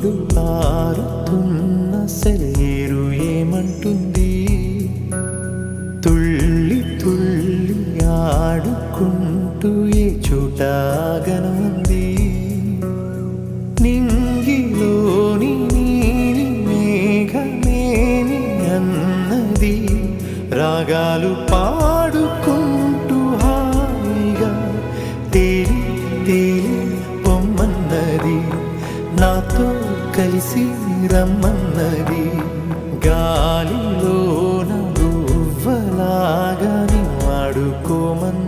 తోడు పారుతున్న సెలయేరు ఏమంటుంది? తుళ్ళి తుళ్ళి ఆడుకుంటూ ఏ చోటాగనుంది? నింగిలోని నీలి మేఘమేమి అన్నది? రాగాలు పాడుకుంటూ హాయిగా తేలి తేలి పొమ్మన్నది, నాతో కలిసి రమ్మన్నది. గాలిలో నా గువ్వలాగా నీ ఆడుకోమన్నది.